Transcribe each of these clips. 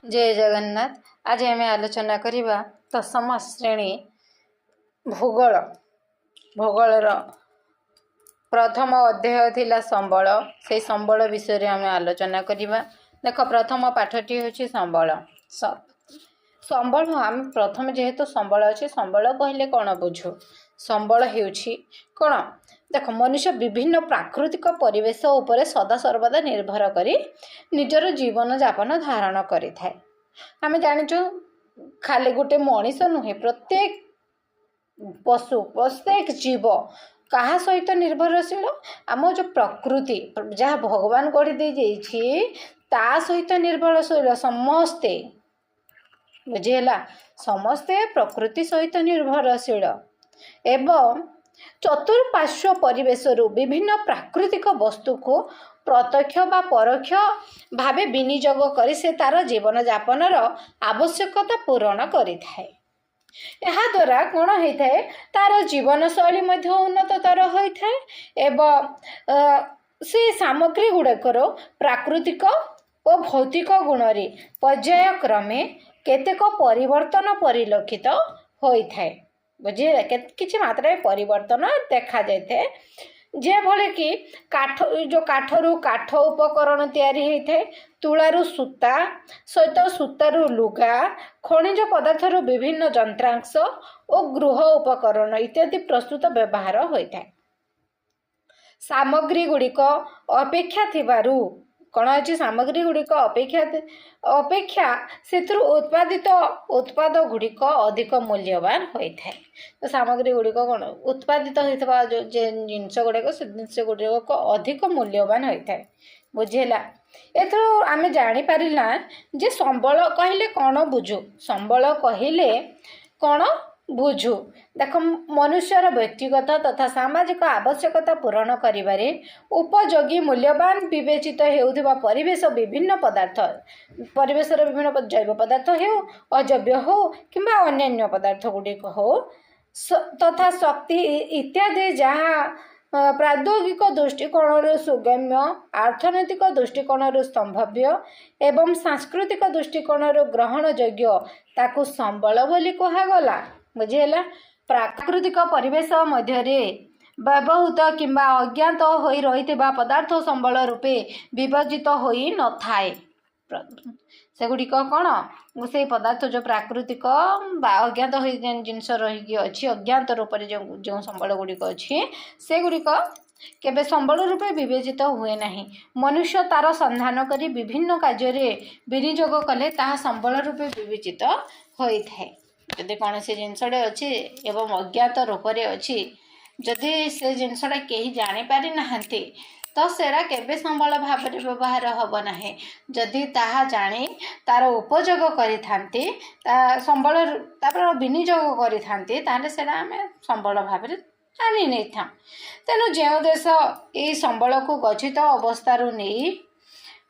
जय जगन्नाथ। आज आम आलोचना करवा दशम श्रेणी भूगोल। भूगोलर प्रथम अध्याय थिला संबल। से संबल विषय आम आलोचना करवा। देख प्रथम पाठटी हूँ संबल। संबल आम प्रथम जेहेतु संबल अच्छे संबल कहले कौन बुझु। संबल हेउछि कौन देख मनुष्य विभिन्न प्राकृतिक परिवेश उपरे सदा सर्वदा निर्भर करी निजर जीवन यापन धारण करि थाए। आमे जानिछु खाली गोटे मनीष नुहे प्रत्येक पशु प्रत्येक जीव कहा सहित निर्भरशील आम जो प्रकृति जहाँ भगवान गढ़ी दे जाइछि ता सहित निर्भरशील समस्ते बुझीला। समस्ते प्रकृति सहित निर्भरशील एवं चतुर्पार्श्व परिवेश विभिन्न प्राकृतिक वस्तु को प्रत्यक्ष बा परोक्ष भावे विनियोग कर से तार जीवन यापन आवश्यकता पूरण करिथाए। यह द्वारा कौन होता है तार जीवन शैली उन्नततर होता है एवं से सामग्री गुड़ाकर प्राकृतिक और भौतिक गुण पर्यायक्रमे केतेक परिवर्तन परिलक्षित होता है। बुझे किसी मात्रा परिवर्तन देखा जाए जे भले कि काठ जो काठरू काठ उपकरण तैयारी होता है तुलारू सूता सहित सूतारू लुगा खनिज पदार्थर विभिन्न यंत्रांश और गृह उपकरण इत्यादि प्रस्तुत व्यवहार होता है। सामग्री गुड़िक अपेक्षा थिबारु कौन अच्छी सामग्री गुड़िक अपेक्षा से उत्पादित उत्पाद गुड़िक अधिक मूल्यवान होता है। तो सामग्री गुड़िक कौन उत्पादित होता जो जिनस गुड़ाक से जिनस गुड़िक अधिक मूल्यवान होता है। बुझेला एथर आम जापर जे संबल कहले कौन बुझु। संबल कहले कौन बुझु देख मनुष्यर व्यक्तिगत तथा सामाजिक आवश्यकता पूरण करिबारे उपयोगी मूल्यवान विवेचित हेउथिबा परिवेश विभिन्न पदार्थ परिवेशर विभिन्न जैव पदार्थ हो अजैव हो किंबा अन्य पदार्थ गुड़िक हो तथा शक्ति इत्यादि जहाँ प्राद्योगिक दृष्टिकोण सुगम्य अर्थनैतिक दृष्टिकोण संभाव्य एवं सांस्कृतिक दृष्टिकोण ग्रहण योग्य ताकू संबल बोली कहागला। बुझेला प्राकृतिक परिवेश मध्य व्यवहृत किंबा अज्ञात होई रहिथिबा पदार्थ संबल रूपे विभाजित होई न थाए। सेगुड़िक कौन से पदार्थ जो प्राकृतिक अज्ञात हो जिनस रही अच्छी अज्ञात रूप से जो संबल गुड़िक अच्छी से गुड़िक केबे संबल रूपे विवेचित हुए नहीं। मनुष्य तार संधान करी विभिन्न कार्य विनियोग कले ताहा संबल रूपे विवेचित होता है। जदि कौन से जिनसटे अच्छी एवं अज्ञात रूप से अच्छी जदि से जिनसटा कहीं जानीपारी नहांती तो सेरा केबे संबल भाव में व्यवहार हम ना। जदि ताहा जानी तार उपयोग करिथांती संबल तापर विनियोग करिथांती ताहले सेरा आमे संबल भाव में आनी नहीं था। तेणु जो देश ये संबल को गच्छित अवस्थारू नहीं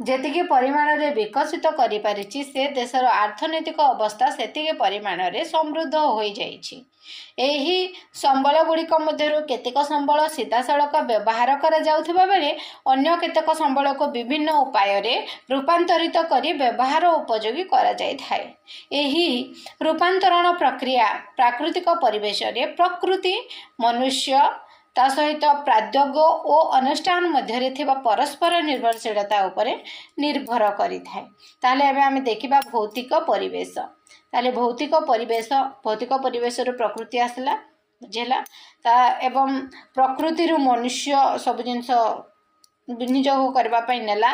जेतिके परिमाण रे विकसित करि पारिछि से देशर अर्थनैतिक अवस्था सेतिके परिमाण रे समृद्ध होई जाइछि। एही संबल गुड़िक मध्यरु केतेक संबल सीधासलख व्यवहार करा जाउथिबा बेले अन्य केतेक संबल को विभिन्न उपाय रे रूपांतरित करी व्यवहार उपयोगी करा जाय थाए। एही रूपांतरण प्रक्रिया प्राकृतिक परिवेश रे प्रकृति मनुष्य ता सहित प्राद्योग और अनुष्ठान मध्य थिबा परस्पर निर्भरशीलता उपरे निर्भर करि थाए। ताले एबे आमे देखिबा भौतिक परिवेश। ताले भौतिक परिवेश रो प्रकृति आसला बुझेला ता एवं प्रकृति रो मनुष्य सब जिंस विनियोग करबा पई नेला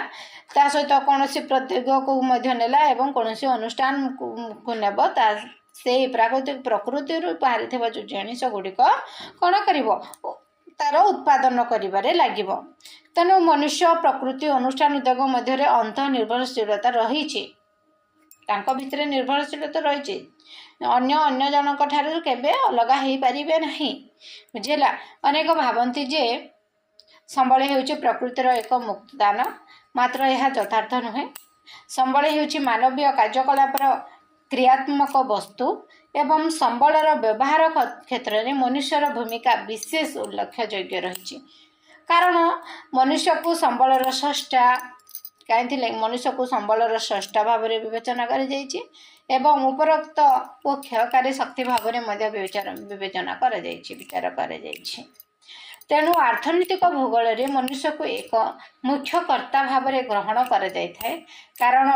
ता सहित कोनोसी प्रत्येक को मध्य नेला एवं कोनोसी अनुष्ठान को नेबो ता से प्राकृतिक प्रकृति रो बाहरी थिबा जो जिनिस गुड़िक कौन करिवो तार उत्पादन करिबारे लागिबो। तेणु मनुष्य प्रकृति अनुष्ठान उद्योग मध्य अंत निर्भरशीलता रही भितर निर्भरशीलता रही अन्य जनक ठारू केबे अलगा हो पारिबे नहीं। बुझेला अनेक भावती जे संबल हेउछि प्रकृतिर एक मुक्तदान मात्र यह यथार्थ नुहे। संबल हेउछि मानवीय कार्यकलापर क्रियात्मक वस्तु एवं संबलर व्यवहार क्षेत्र में मनुष्यर भूमिका विशेष उल्लेखयोग्य रही। कारण मनुष्य को संबलर स्रष्टा कहीं मनुष्य को संबलर श्रेष्ठ भाव में विवेचना एवं उपरोक्त और क्षयकारी शक्ति भाव में विवेचना विचार कर तेणु अर्थनैतिक भूगोल में मनुष्य को एक मुख्य कर्ता भाव में ग्रहण कर कारण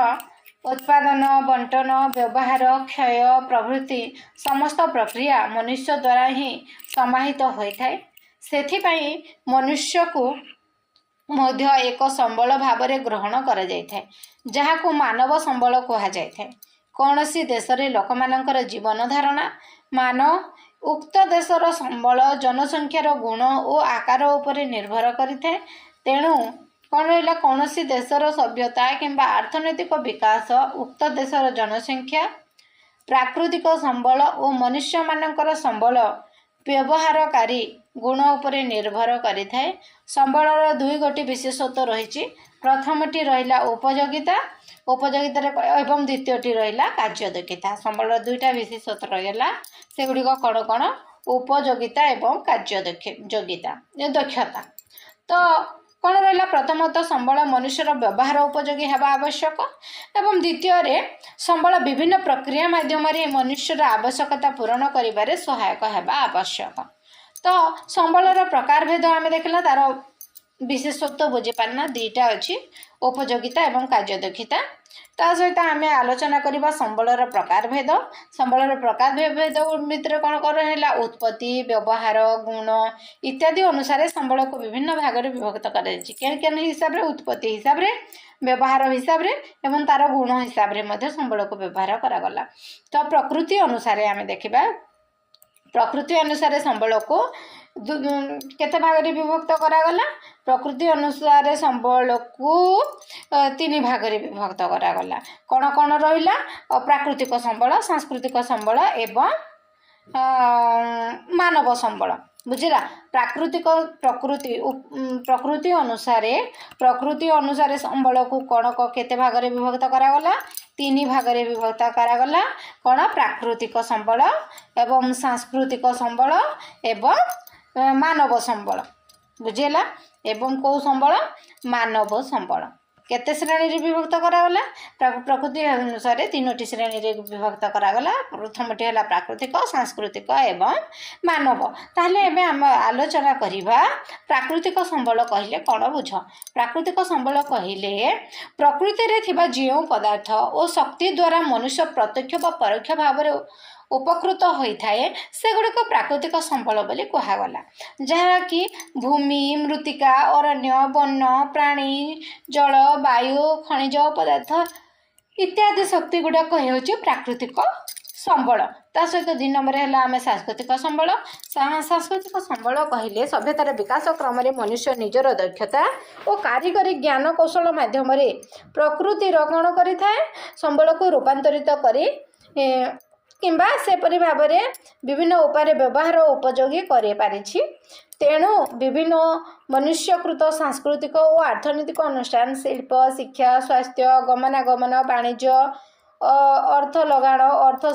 उत्पादन बंटन व्यवहार क्षय प्रभृति समस्त प्रक्रिया मनुष्य द्वारा ही समाहित होता है से मनुष्य को मध्य एक संबल भाव में ग्रहण कर जहाँ को मानव संबल कह जाए कौन सी देश रे लोक मानकर जीवन धारणा मान उक्त देशर संबल जनसंख्यार गुण और आकार उपर निर्भर करें तेणु कौन रहा कौन सी देशर सभ्यता किंबा अर्थनैतिक विकास उक्त देशर जनसंख्या प्राकृतिक संबल और मनुष्य मानकर संबल व्यवहारकारी गुण उपर निर्भर करें संबलर दुई गोटी विशेषत्व रही प्रथमटी रहा उपयोगिता उपयोगिता एवं द्वितीयटी रहा कार्यदक्षता संबलर दुईटा विशेषत्व रहा सेगुड़िक कौन कौन उपयोगिता एवं कार्यदक्षता दक्षता तो कौन रहा प्रथमतः संबल मनुष्यर व्यवहार उपयोगी हेबा आवश्यक एवं द्वितीय संबल विभिन्न प्रक्रिया माध्यम मनुष्यर आवश्यकता पूरण करिबारे सहायक हेबा आवश्यक तो संबलर प्रकार भेद आम देखला तार विशेषत्व बुझी पारना दुईटा अच्छी उपयोगिता एवं कार्यदक्षता ता सहित आम आलोचना करबा संबलर प्रकार भेद भेद भितर कौन कर है उत्पत्ति व्यवहार गुण इत्यादि अनुसार संबल को विभिन्न भाग में विभक्त कर हिसाब से उत्पत्ति हिसाब से व्यवहार हिसाब से एवं तार गुण हिसाब से संबल को व्यवहार करागला तो प्रकृति अनुसार आम देखा प्रकृति अनुसार संबल को केते भाग में विभक्त करागला प्रकृति अनुसार संबल को तीन भाग में विभक्त करागला कौन कौन रहा प्राकृतिक संबल सांस्कृतिक संबल एवं मानव संबल बुझला प्रकृति अनुसार संबल को कौन केते भाग में विभक्त करागला तीन भाग में विभक्त करागला कौन प्राकृतिक संबल एवं सांस्कृतिक संबल एवं मानव संबल बुझेला एवं कौ संबल मानव संबल केते श्रेणी रे विभक्त करागला प्रकृति अनुसार तीनोटी श्रेणी रे विभक्त करागला प्रथमटी है प्राकृतिक सांस्कृतिक एवं मानव ताहले एबे हम आलोचना करिबा प्राकृतिक संबल कहिले कोन बुझ प्राकृतिक संबल कहिले प्रकृति रे थिबा जीव पदार्थ और शक्ति द्वारा मनुष्य प्रत्यक्ष व परोक्ष भाव रे उपकृत होता है सेगुड़िक प्राकृतिक संबल बोली कहगला जहाँ कि भूमि मृत्तिका अरण्य वन प्राणी जल वायु खनिज पदार्थ इत्यादि शक्ति गुड़ाक हो प्राकृतिक संबल ता सहित 2 नंबर है आम सांस्कृतिक संबल सांस्कृतिक संबल कहले सभ्यतार विकास क्रम मनुष्य निजर दक्षता और कारीगरी ज्ञान कौशल माध्यम प्रकृति कौन करें संबल को रूपांतरित करी किंबा सेपरी भाव में विभिन्न उपाय व्यवहार उपयोगी कर पारिछि तेणु विभिन्न मनुष्यकृत सांस्कृतिक और अर्थनैतिक अनुष्ठान शिल्प शिक्षा स्वास्थ्य गमनागमन वाणिज्य अर्थ लगाण अर्थ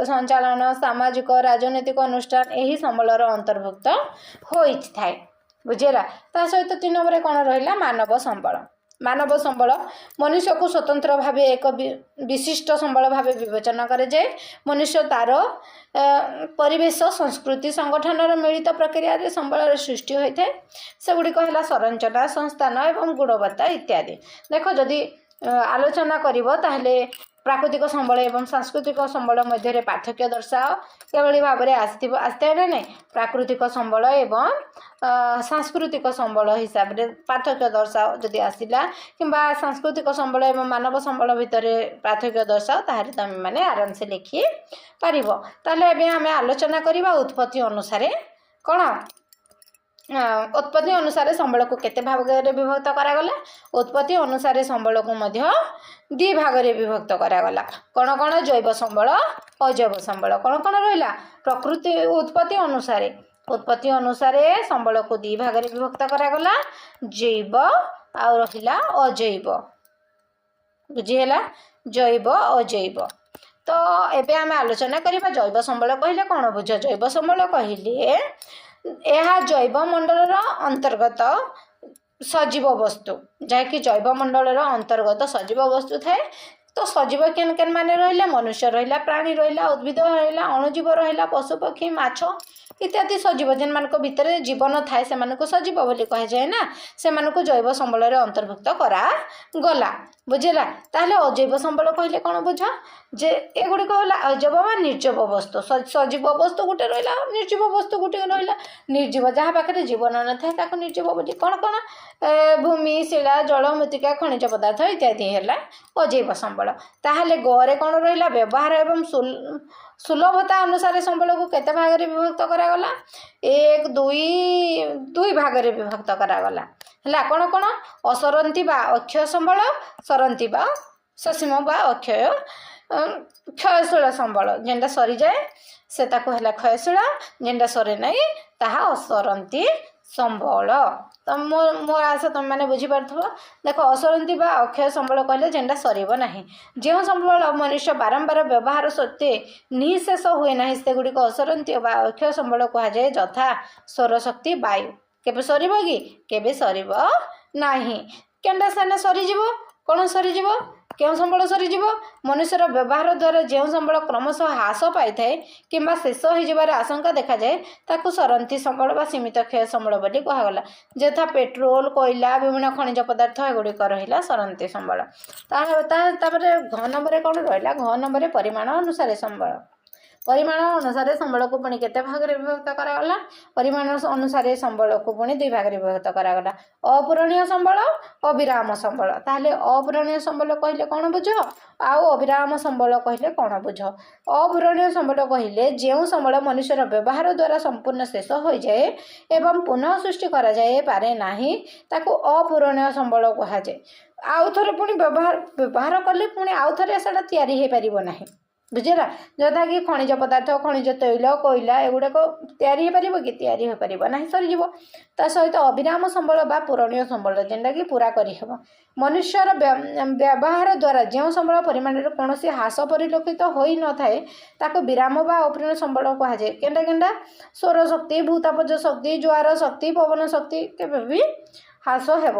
संचालन सामाजिक राजनैतिक अनुष्ठान यही संबलर अंतर्भुक्त होता है बुझेगा ता सहित 3 नंबर कौन रहा मानव संबल मनुष्य को स्वतंत्र भाव एक विशिष्ट संबल भाव विवेचना करे जाए मनुष्य तार परिवेश संस्कृति संगठन मिलित प्रक्रिया संबल सृष्टि होता है सेगुड़िक है संरचना संस्थान एवं गुणवत्ता इत्यादि देख जदि आलोचना करिवो ताहले प्राकृतिक संबल एवं सांस्कृतिक संबल मध्य पार्थक्य दर्शाओ केवली भाव में आसते ना प्राकृतिक संबल एवं सांस्कृतिक संबल हिसाब से पार्थक्य दर्शाओ जदि आसला किंबा सांस्कृतिक संबल एवं मानव संबल भितर पार्थक्य दर्शाओ ताहले तुम मैंने आराम से लिखि पारिबो ताहले एबे आमे आलोचना करिबा उत्पत्ति अनुसार कौन उत्पत्ति अनुसार संबल को केते भाग में विभक्त करागला उत्पत्ति अनुसार संबल को मध्य 2 भाग में विभक्त करागला कौन कौन जैव संबल अजैव संबल कौन कौन रहा प्रकृति उत्पत्ति अनुसार संबल को 2 भाग में विभक्त करागला जैव आ रहा अजैव बुझीगला जैव अजैव तो एबे आम आलोचना करिबा जैव संबल कहले कौन बुझ जैव संबल कहले यह जैव मंडल अंतर्गत सजीव वस्तु जहाँकि जैवमंडल अंतर्गत सजीव वस्तु थाए तो सजीव केन केन माने रहिला मनुष्य रहिला प्राणी रहिला उद्भिद रहिला अणुजीव रहिला पशुपक्षी माछ इत्यादि सजीव जेन मानक भितर जीवन थाए से मानक सजीव बोली कह जाए ना से मानक जैव संबल रे अंतर्भुक्त करा गला बुझेला ताहले अजैव संबल कहले कौन बुझ जे एगुड़िक होला अजैव बा निर्जीव वस्तु सजीव वस्तु गुटे रहिला निर्जीव वस्तु गुटे रहिला निर्जीव जहाँ पाखे जीवन न थाए ताको निर्जीव बोली कौन कौन भूमि शिला जल मृत्तिका खनिज पदार्थ इत्यादि है अजैव संबल ताहले गरे कौन रहिला व्यवहार एवं सुलभता अनुसार संबल को केते भाग रे विभक्त करागला एक दुई भाग रे विभक्त करागला है कौन कौन असरंती बा अक्षय संबल सरंती बा ससीम बा अक्षय क्षयशील संबल जेनटा सरी जाए से ताको है क्षयशील जेनटा सरे नहीं ताहा असरंती संबल तो मोर आशा तुम मैंने बुझीपार देख असरंती बा अक्षय संबल कहले जेनटा सरब ना जो संबल मनुष्य बारंबार व्यवहार सत्वे निशेष हुए ना से गुड़िक असरंती बा अक्षय संबल कहुए यथा सौरशक्ति वायु केबे सरब कि केबे सरब नाही केनटा सेना सरीजीव कौन सरीजीव क्यों संबल सरीजीव मनुष्यर व्यवहार द्वारा जो संबल क्रमशः ह्रास पाई थाए किंबा शेष हो आशंका देखा जाए ताकू सरंती संबल बा सीमित क्षय संबल बोली कहगला यथा पेट्रोल कोयला विभिन्न खनिज पदार्थ एगुड़िक रहा सरंती संबल घ नंबर कौन रहा घ नंबर परिमाण अनुसार संबल परिमाण अनुसार संबल को पुणी केते भाग रे विभक्त करागला परिमाण अनुसार संबल को पुणी दुई भाग रे विभक्त करागला अपूरणीय संबल अविराम संबल ताहले अपूरणीय संबल कहले कौन बुझ आउ अविराम संबल कहले कौन बुझ अपूरणीय संबल कहले जो संबल मनुष्यर व्यवहार द्वारा संपूर्ण शेष हो जाए एवं पुनः सृष्टि करा जाए पारे नाही ताको अपूरणीय संबल कहा जाए आउ थरे पुणी व्यवहार कले पुणी आउ थरे सेटा तयारी हे परिबो नाही बुझेगा जथा कि खनिज पदार्थ खनिज तैल कोयला एगुड़ाक तैयारी हो पार कि तैयारी हो पार ना सरीज ता सहित अविराम संबल बा पूरणीय संबल जेनटा कि पूरा करहब मनुष्यर व्यवहार द्वारा जो संबल परिमाण कौन ह्रास परिलक्षित हो न थाए ताको विराम बा अपूरणीय संबल कहुए केनटा केनटा सौर शक्ति भूतापज शक्ति ज्वार शक्ति पवन शक्ति केबे भी ह्रास हेब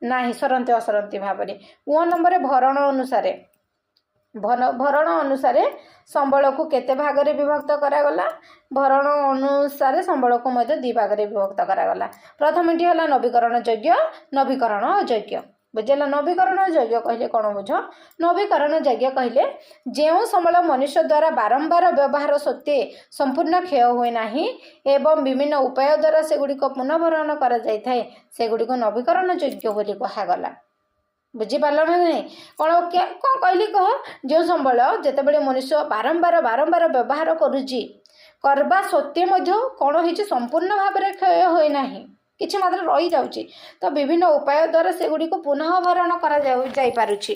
नाही सरंती असरंती भाव में ओ नंबर भरण अनुसार भरण अनुसार संबल को केते भाग रे विभक्त करागला भरण अनुसार संबल को मध्य दि भाग रे विभक्त करागला प्रथम टी हला नवीकरण योग्य नवीकरण अयोग्य बुझेला नवीकरण योग्य कहले कौन बुझ नवीकरण योग्य कहले जो संबल मनुष्य द्वारा बारंबार व्यवहार सत्वे संपूर्ण क्षय हुए नाही एवं विभिन्न उपाय द्वारा से गुड़िक पुनः भरण करा जाय थाए से गुड़िक नवीकरण योग्य बोली कहागला बुझीपार ना नहीं कौन कौन कहली कह जो संबल जिते मनुष्य बारंबार बारंबार व्यवहार करुची करवा सत्वे मध्य कौन हो संपूर्ण भाव में क्षय हुए ना किछि मात्र रही जाउची तो विभिन्न उपाय द्वारा से गुड़ी को पुनः भरण करा जाई पारुची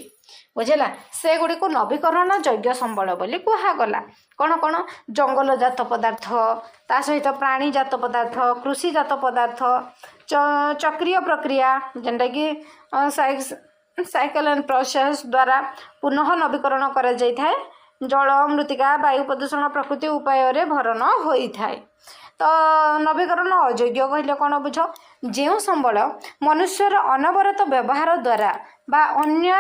बुझेला से गुड़ी को नवीकरण योग्य संबल बोली कहुगला कौन कौन जंगल जात पदार्थ ता सहित प्राणी जात पदार्थ कृषि जात पदार्थ चक्रीय प्रक्रिया जेनटा कि साइकिल एंड प्रोसेस द्वारा पुनः नवीकरण करा जाय थाए जल मृत्तिका वायु प्रदूषण प्रकृति उपाय रे भरण होई थाए तो नवीकरण अयोग्य कहले कौन बुझ जो संबल मनुष्यर अनवरत व्यवहार द्वारा बा अन्य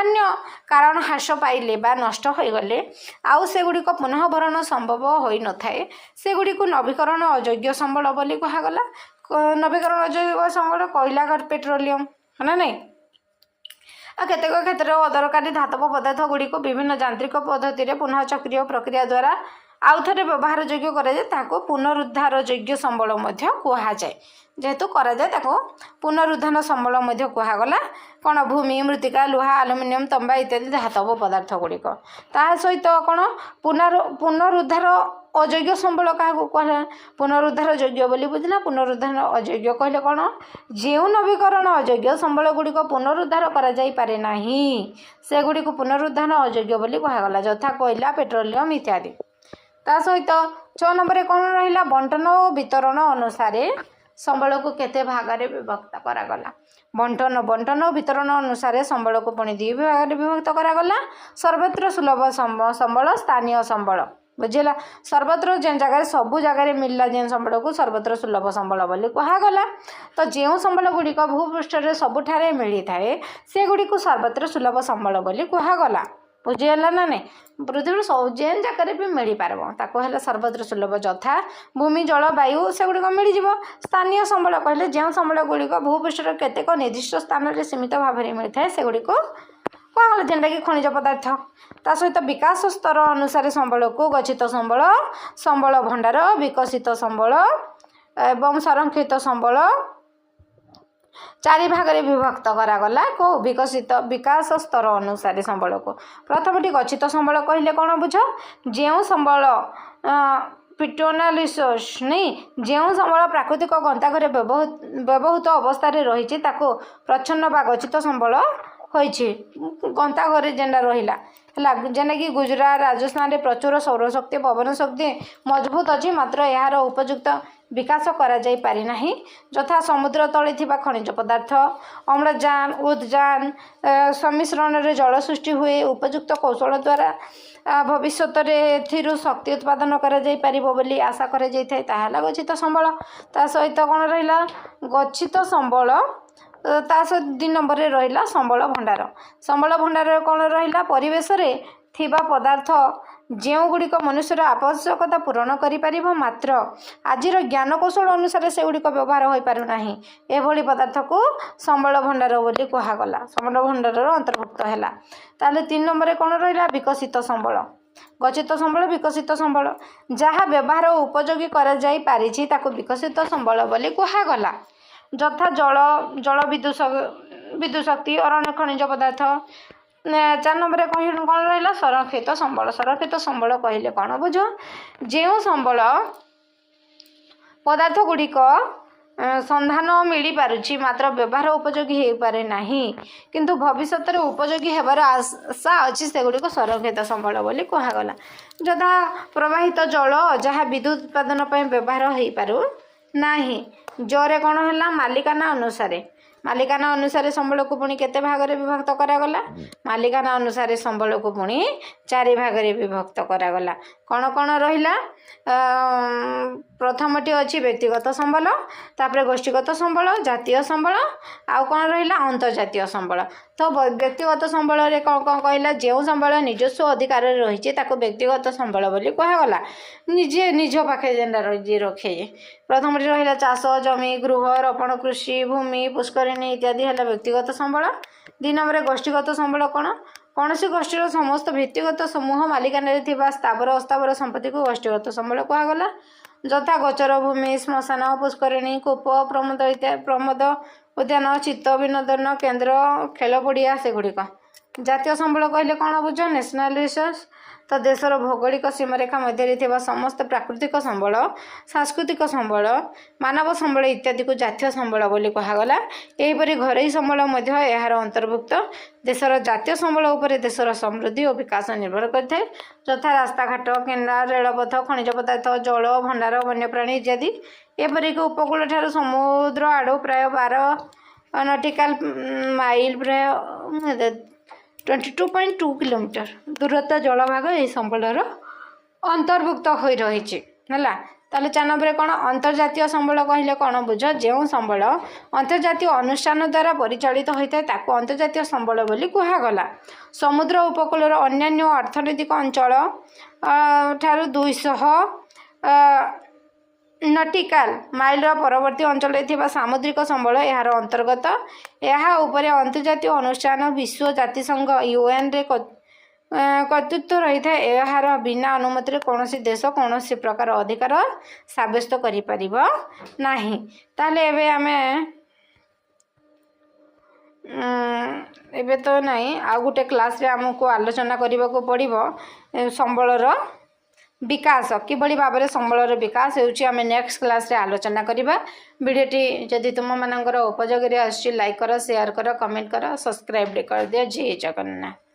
कारण ह्रास पाइले बा नष्ट हो गले आउ से गुड़िक पुनः भरण संभव हो न थाए से गुड़िक नवीकरण अयोग्य संबल बोली कहागला नवीकरण अयोग्य संबल कोयला पेट्रोलियम है ना नहीं केतेक क्षेत्र अदरकारी धातव पदार्थ गुड़िक विभिन्न यांत्रिक पद्धति पुनः चक्रीय प्रक्रिया द्वारा आउ थे व्यवहार योग्य कराए पुनरुद्धार योग्य संबल कहुए जेहेतु कराए पुनरुद्धान संबल कहुगला कौन भूमि मृत्तिका लुहा आलुमिनियम तंबा इत्यादि धातव पदार्थ गुड़िक ता सहित कौन पुनरुद्धार अयोग्य संबल क्या कह पुनरुद्धार योग्य बोली बुझला पुनरुद्धार अयोग्य कहले कौन जो नवीकरण अयोग्य संबल गुड़िक पुनरुद्धार करा जाई पारे नाही से गुड़िक पुनरुद्धार अयोग्य बोली कहुगला यथा कोयला पेट्रोलियम इत्यादि ता सहित 6 नंबर कौन रहा बंटन और वितरण अनुसार संबल को केते भाग में विभक्त करागला बंटन और वितरण अनुसार संबल को पुणी 2 भाग में विभक्त करागला सर्वत्र सुलभ संबल स्थानीय संबल बुझेगा सर्वत्र जेन जगह सबू जगह मिलला जेन संबल को सर्वत्र सुलभ संबल बोली कहगला तो जो संबल गुड़िक भूपृष्ठ सबुठारे मिली थाए से गुड़ी को सर्वत्र सुलभ संबल बोली कहगला बुझीगला ना नहीं पृथ्वी सब जेन जगह भी मिल पार ताको है सर्वत्र सुलभ यथा भूमि जल वायु से गुड़िक मिल स्थानीय संबल कहले जो संबल गुड़िक भूपृष्ठर केतेक निर्दिष्ट स्थान में सीमित भाव में मिलता है से गुड़िक कहला जेनटा कि खनिज पदार्थ ता सहित विकास स्तर अनुसार संबल को गच्छित संबल संबल भंडार विकसित संबल एवं संरक्षित संबल चारि भाग विभक्त करागला को विकसित विकास स्तर अनुसार संबल को प्रथमटी गच्छित संबल कहले कौन बुझ जो संबल पिटोनालिसोस नहीं जो संबल प्राकृतिक गंताघर व्यवहृत अवस्था रही प्रच्छन्न बा गच्छित संबल होइछि गंताघर जेनटा रहा जेना कि गुजरात राजस्थान में प्रचुर सौरशक्ति पवन शक्ति मजबूत अच्छी मात्र यार उपयुक्त विकास करा जाई पारि नाही यथा समुद्र तले थिबा खनिज पदार्थ अम्लजान उद्जान सम्मिश्रण रे जल सृष्टि हुए उपयुक्त कौशल द्वारा भविष्य में शक्ति उत्पादन करा जाई परिबो बोली आशा करा जाई थाए ताहाला गच्छित संबल ता सहित कौन रहिला गच्छित संबल ता सहित 2 नंबर रे रहिला संबल भंडार कौन रहिला परिवेश रे थिबा पदार्थ जो गुड़िक मनुष्यर आवश्यकता पूरण करि मात्र आज ज्ञान कौशल अनुसार से गुड़िक व्यवहार हो पारना एभली पदार्थ को संबल भंडार बोली कहगला संबल भंडार अंतर्भुक्त है ताले 3 नंबर कौन रहा विकसित संबल गच्छित संबल विकसित संबल जहाँ व्यवहार उपयोगी करा जाई पारिछि ताको विकसित संबल बोली कहगला यथा जल विद्युत शक्ति अरण्य खनिज पदार्थ 4 नंबर कौन रहा संरक्षित संबल कहले कौन बुझ जो संबल पदार्थ गुड़िक संधान मिल पारुछि मात्र व्यवहार उपयोगी हो पारे नाही किंतु भविष्य में उपयोगी हेबार आशा अच्छी से गुड़िक संरक्षित संबल बोली कहगला यथा प्रवाहित जल जहाँ विद्युत उत्पादन व्यवहार हो पारु नाही जरे कौन है मालिकाना अनुसार संबल को पुणी केते भाग रे विभक्त करागला मालिकाना अनुसार संबल को पुणी 4 भाग रे विभक्त करागला कौन कौन रहिला प्रथमटी अच्छी व्यक्तिगत संबल तापर गोष्ठीगत संबल जातीय संबल आउ कौन रहिला अंतर्जातीय संबल तो व्यक्तिगत संबल रे कौन कौन कहला जो संबल निजस्व अधिकार रही व्यक्तिगत संबल बोली कहगला निजे निज पाखे जेनटा रखे प्रथम रहिला चाष जमी गृह रोपण कृषि भूमि पुष्करिणी इत्यादि है व्यक्तिगत संबल 2 नंबर गोष्ठीगत संबल कौन सी गोष्ठीर समस्त व्यक्तिगत समूह मालिकाना स्थावर अस्थावर संपत्ति को गोष्ठीगत संबल कहगला यथा गोचर भूमि श्मशान पुष्करिणी कूप प्रमोद उद्यान चित्त विनोदन केन्द्र खेल पड़िया से गुड़िक जातीय संबल कहले कौन बुझ नेशनल रिसोर्स तो देशर भौगोलिक सीमारेखा मध्य समस्त प्राकृतिक संबल सांस्कृतिक संबल मानव संबल इत्यादि को जातीय संबल बोली कहगला एहीपरि घरोई संबल यार अंतर्भुक्त देशर जातीय संबल उपर देशर समृद्धि और विकास निर्भर करते यथा रास्ताघाट केनाल रेलपथ खनिज पदार्थ जल भंडार वन्यप्राणी इत्यादि एपरिक उपकूल ठार समुद्र आड़ प्राय 12 नटिकाल माइल प्राय 22.2 किलोमीटर दूरता जलभाग यह संबलर अंतर्भुक्त हो रही है ताले 4 नंबर कौन अंतर्जातीय संबल कहले कौन बुझ जो संबल अंतर्जातीय अनुष्ठान द्वारा परिचालित होता है अंतर्जातीय संबल बोली कहगला समुद्र उपकूलर अन्यान्य अर्थनैतिक अंचल ठारू 200 नटिकाल माइल परवर्ती अंचल सामुद्रिक संबल यार अंतर्गत यह अंतर्जातीय अनुष्ठान विश्व जातिसंघ UN रे कर्तृत्व रही है यार बिना अनुमति कौन देश कौन प्रकार अधिकार सब्यस्त करें एबे तो नहीं आ गोटे क्लास रे हमको आलोचना करने को पड़ो संबलर विकास किभली भाव में संबलर विकास होमें नेक्स्ट क्लास रे आलोचना करवा वीडियोटी जदि तुम मानकर उपयोगी आसछि लाइक कर शेयर कर कमेंट कर सब्सक्राइब कर दिया। जय जगन्नाथ।